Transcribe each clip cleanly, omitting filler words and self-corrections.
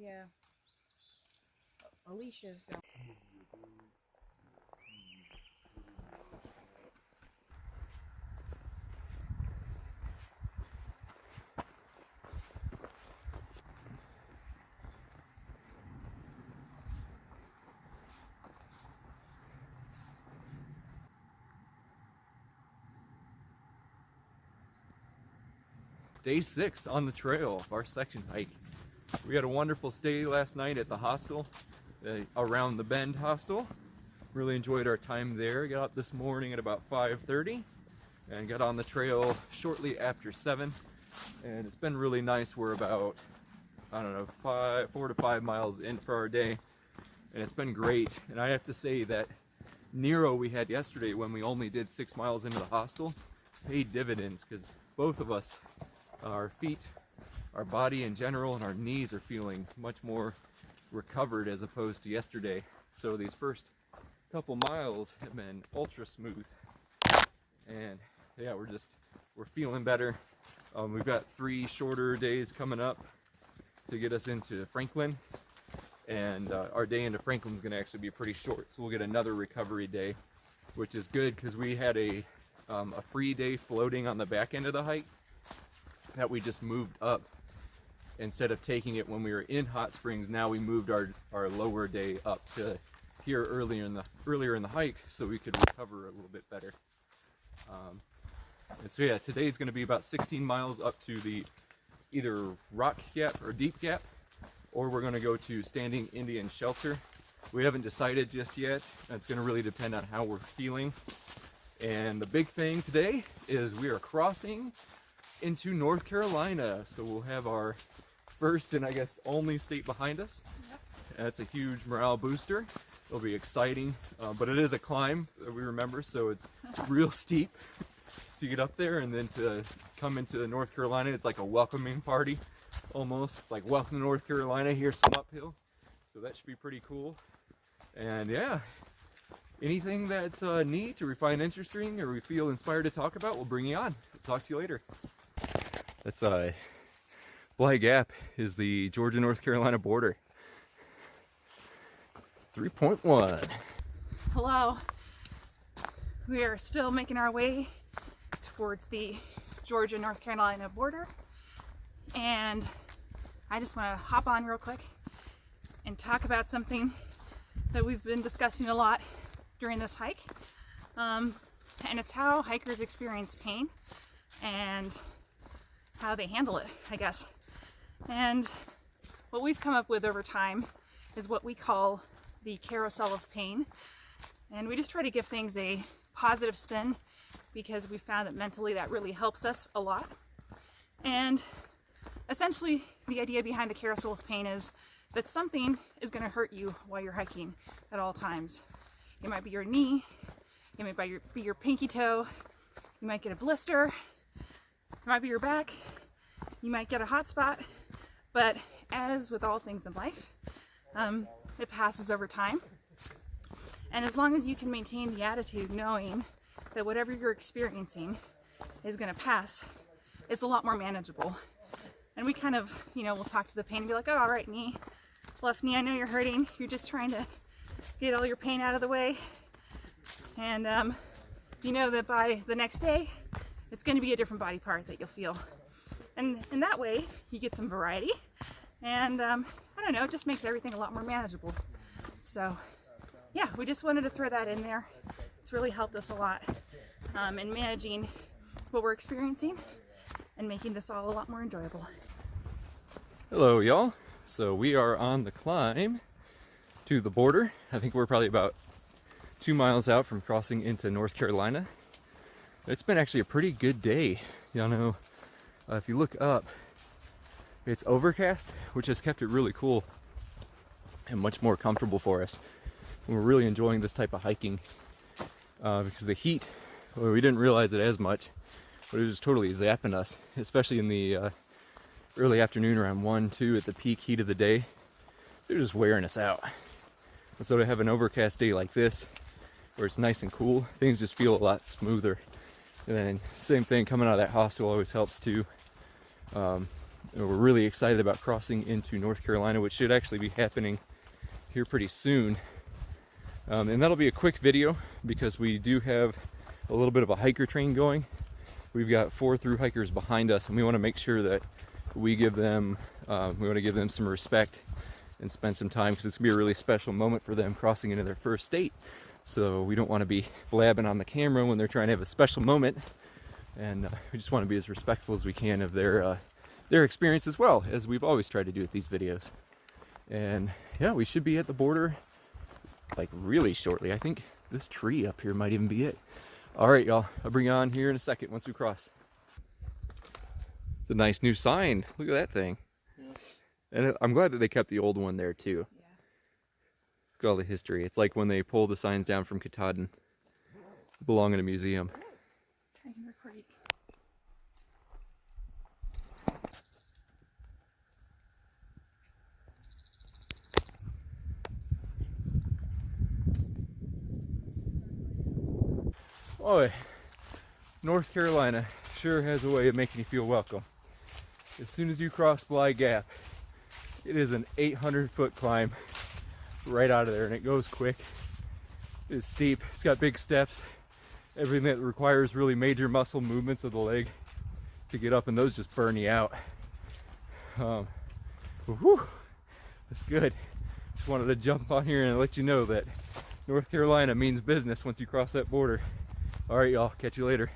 Yeah. Alicia's done. Day 6 on the trail of our section hike. We had a wonderful stay last night at the hostel, Around the Bend hostel. Really enjoyed our time there. Got up this morning at about 5:30 and got on the trail shortly after 7. And it's been really nice. We're about, I don't know, 4 to 5 miles in for our day. And it's been great. And I have to say that Nero we had yesterday, when we only did 6 miles into the hostel, paid dividends, because both of us, our feet, our body in general, and our knees are feeling much more recovered as opposed to yesterday. So these first couple miles have been ultra smooth, and yeah, we're feeling better. We've got 3 shorter days coming up to get us into Franklin, and our day into Franklin is going to actually be pretty short, so we'll get another recovery day, which is good because we had a free day floating on the back end of the hike that we just moved up. Instead of taking it when we were in Hot Springs, now we moved our lower day up to here earlier in the hike, so we could recover a little bit better. And so yeah, today's going to be about 16 miles up to the either Rock Gap or Deep Gap, or we're going to go to Standing Indian Shelter. We haven't decided just yet. It's going to really depend on how we're feeling. And the big thing today is we are crossing into North Carolina, so we'll have our first and I guess only state behind us. Yep. That's a huge morale booster. It'll be exciting, but it is a climb that we remember, so it's real steep to get up there, and then to come into North Carolina, it's like a welcoming party almost. It's like, welcome to North Carolina, here's some uphill, so that should be pretty cool. And yeah, anything that's neat or we find interesting or we feel inspired to talk about, we'll bring you on. Talk to you later. That's Bly Gap is the Georgia-North Carolina border. 3.1. Hello. We are still making our way towards the Georgia-North Carolina border, and I just want to hop on real quick and talk about something that we've been discussing a lot during this hike, and it's how hikers experience pain and how they handle it, I guess. And what we've come up with over time is what we call the carousel of pain, and we just try to give things a positive spin because we found that mentally that really helps us a lot. And essentially the idea behind the carousel of pain is that something is going to hurt you while you're hiking at all times. It might be your knee, it might be your pinky toe, you might get a blister, it might be your back, you might get a hot spot, but as with all things in life, it passes over time. And as long as you can maintain the attitude knowing that whatever you're experiencing is going to pass, it's a lot more manageable. And we kind of, we'll talk to the pain and be like, oh, all right, knee, left knee, I know you're hurting. You're just trying to get all your pain out of the way. And you know that by the next day, it's going to be a different body part that you'll feel. And in that way, you get some variety. And I don't know, it just makes everything a lot more manageable. So yeah, we just wanted to throw that in there. It's really helped us a lot in managing what we're experiencing and making this all a lot more enjoyable. Hello, y'all. So we are on the climb to the border. I think we're probably about 2 miles out from crossing into North Carolina. It's been actually a pretty good day. If you look up, it's overcast, which has kept it really cool and much more comfortable for us. And we're really enjoying this type of hiking because the heat, well, we didn't realize it as much, but it was just totally zapping us, especially in the early afternoon around 1, 2 at the peak heat of the day. They're just wearing us out. And so to have an overcast day like this, where it's nice and cool, things just feel a lot smoother. And then same thing, coming out of that hostel always helps too. we're really excited about crossing into North Carolina, which should actually be happening here pretty soon. And that'll be a quick video because we do have a little bit of a hiker train going. We've got 4 through hikers behind us, and we want to make sure that we give them, some respect and spend some time, because it's gonna be a really special moment for them crossing into their first state. So we don't want to be blabbing on the camera when they're trying to have a special moment, and we just want to be as respectful as we can of their experience, as well as we've always tried to do with these videos. And yeah, we should be at the border like really shortly. I think this tree up here might even be it. All right, y'all, I'll bring you on here in a second once we cross. It's a nice new sign. Look at that thing. Yeah. And I'm glad that they kept the old one there too. Yeah. Look at all the history. It's like when they pull the signs down from Katahdin. They belong in a museum. I can record you. Boy, North Carolina sure has a way of making you feel welcome. As soon as you cross Bly Gap, it is an 800-foot climb right out of there, and it goes quick. It's steep, it's got big steps, everything that requires really major muscle movements of the leg to get up, and those just burn you out. Whew, that's good. Just wanted to jump on here and let you know that North Carolina means business once you cross that border. All right, y'all, catch you later.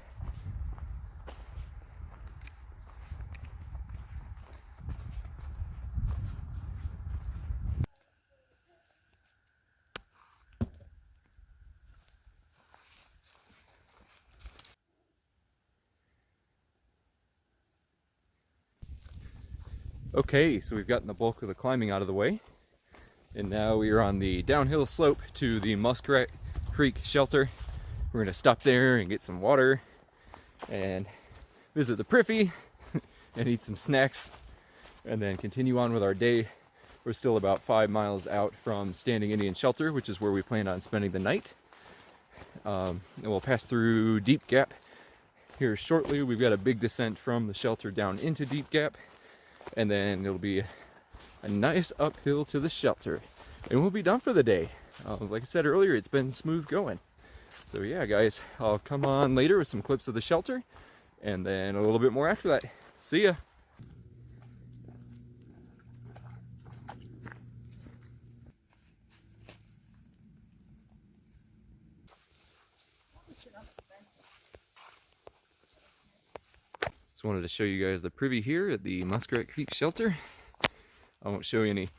Okay, so we've gotten the bulk of the climbing out of the way, and now we are on the downhill slope to the Muskrat Creek shelter. We're gonna stop there and get some water and visit the Priffy and eat some snacks, and then continue on with our day. We're still about 5 miles out from Standing Indian Shelter, which is where we plan on spending the night. And we'll pass through Deep Gap here shortly. We've got a big descent from the shelter down into Deep Gap, and then it'll be a nice uphill to the shelter, and we'll be done for the day. Like I said earlier, it's been smooth going. So yeah, guys, I'll come on later with some clips of the shelter, and then a little bit more after that. See ya. Just wanted to show you guys the privy here at the Muskrat Creek shelter. I won't show you any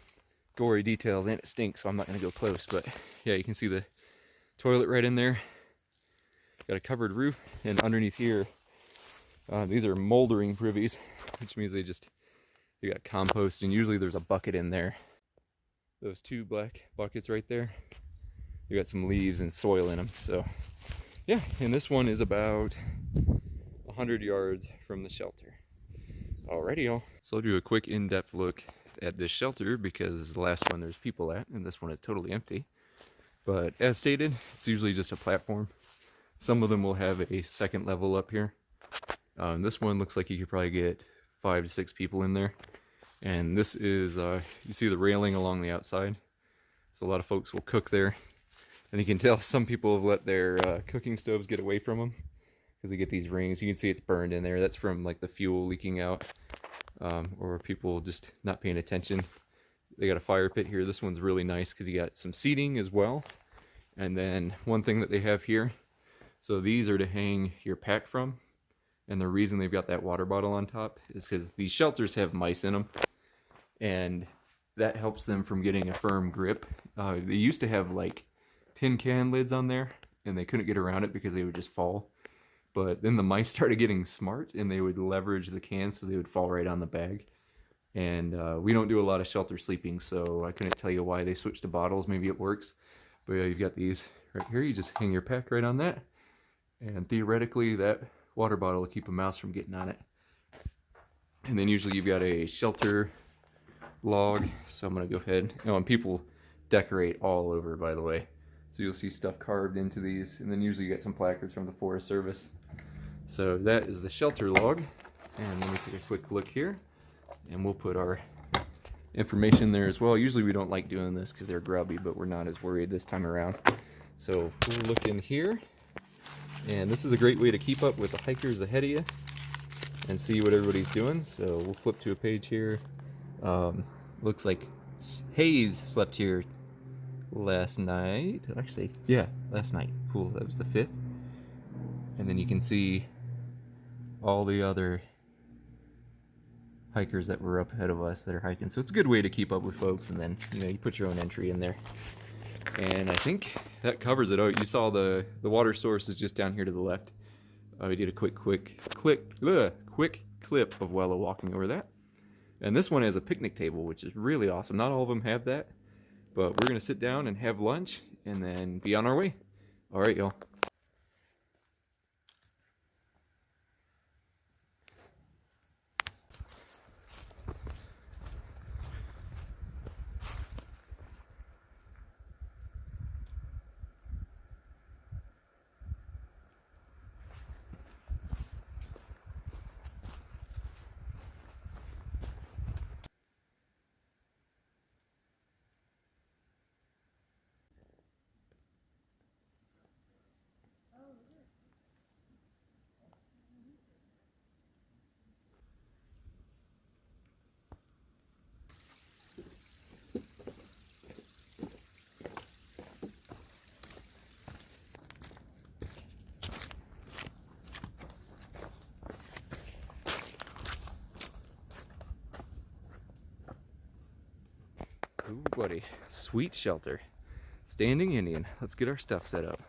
gory details, and it stinks, so I'm not going to go close, but yeah, you can see the toilet right in there. Got a covered roof, and underneath here, these are moldering privies, which means they got compost, and usually there's a bucket in there. Those 2 black buckets right there, they got some leaves and soil in them. So yeah, and this one is about 100 yards from the shelter. Alrighty, y'all. So I'll do a quick in-depth look at this shelter, because the last one there's people at, and this one is totally empty. But as stated, it's usually just a platform. Some of them will have a second level up here. This one looks like you could probably get 5 to 6 people in there. And this is, you see the railing along the outside. So a lot of folks will cook there. And you can tell some people have let their cooking stoves get away from them, because they get these rings. You can see it's burned in there. That's from like the fuel leaking out, or people just not paying attention. They got a fire pit here. This one's really nice because you got some seating as well. And then one thing that they have here, so these are to hang your pack from. And the reason they've got that water bottle on top is because these shelters have mice in them, and that helps them from getting a firm grip. They used to have like tin can lids on there, and they couldn't get around it because they would just fall. But then the mice started getting smart, and they would leverage the cans so they would fall right on the bag. And we don't do a lot of shelter sleeping, so I couldn't tell you why they switched to bottles. Maybe it works. But yeah, you've got these right here. You just hang your pack right on that, and theoretically that water bottle will keep a mouse from getting on it. And then usually you've got a shelter log. So I'm gonna go ahead. Oh, and people decorate all over, by the way. So you'll see stuff carved into these, and then usually you get some placards from the Forest Service. So that is the shelter log. And let me take a quick look here. and we'll put our information there as well. Usually we don't like doing this because they're grubby, but we're not as worried this time around. So we'll look in here, and this is a great way to keep up with the hikers ahead of you and see what everybody's doing. So we'll flip to a page here. Looks like Hayes slept here last night. Actually, yeah, last night. Cool, that was the 5th. And then you can see all the other hikers that were up ahead of us that are hiking. So it's a good way to keep up with folks, and then, you know, you put your own entry in there. And I think that covers it. Oh, you saw the water source is just down here to the left. We did a quick clip of Wella walking over that. And this one has a picnic table, which is really awesome. Not all of them have that, but we're gonna sit down and have lunch and then be on our way. All right, y'all. Ooh, buddy. Sweet shelter. Standing Indian. Let's get our stuff set up.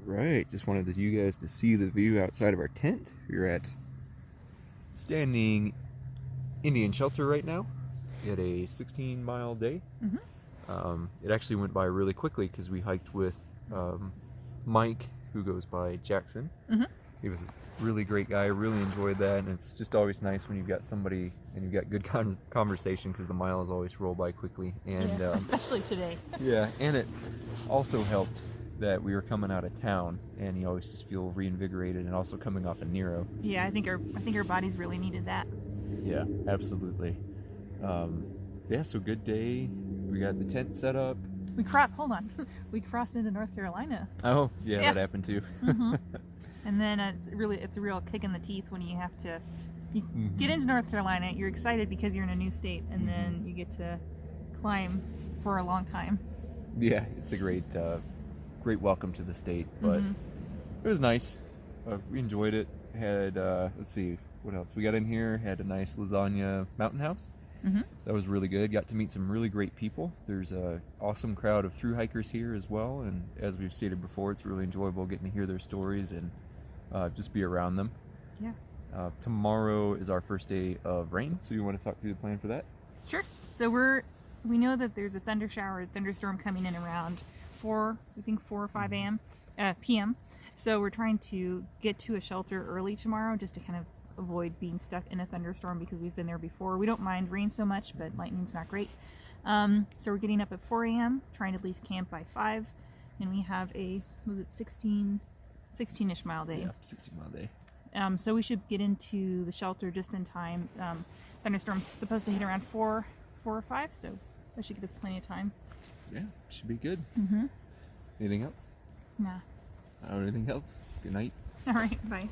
Right, just wanted you guys to see the view outside of our tent. We're at Standing Indian Shelter right now. We had a 16-mile day. It actually went by really quickly because we hiked with Mike, who goes by Jackson. He was a really great guy. I really enjoyed that, and it's just always nice when you've got somebody and you've got good conversation, because the miles always roll by quickly. And yeah, especially today. Yeah, and it also helped that we were coming out of town, and you always just feel reinvigorated, and also coming off of Nero. Yeah, I think our bodies really needed that. Yeah, absolutely. Yeah, so good day. We got the tent set up. We crossed into North Carolina. Oh, yeah, that happened too. And then it's a real kick in the teeth when you have to get into North Carolina. You're excited because you're in a new state, and then you get to climb for a long time. Yeah, it's a great welcome to the state, but it was nice. We enjoyed it. Had let's see what else we got in here. Had a nice lasagna mountain house. That was really good. Got to meet some really great people. There's a awesome crowd of thru hikers here as well, and as we've stated before, it's really enjoyable getting to hear their stories and just be around them. Yeah. Tomorrow is our first day of rain, so you want to talk through the plan for that? Sure. So we know that there's a thunderstorm coming in around 4 or 5 p.m. So we're trying to get to a shelter early tomorrow, just to kind of avoid being stuck in a thunderstorm, because we've been there before. We don't mind rain so much, but lightning's not great. So we're getting up at 4 a.m., trying to leave camp by 5, and we have a 16-ish mile day. Yeah, 16-mile day. So we should get into the shelter just in time. Thunderstorm's supposed to hit around 4 or 5, so that should give us plenty of time. Yeah, should be good. Anything else? Nah. I don't know anything else. Good night. All right, bye.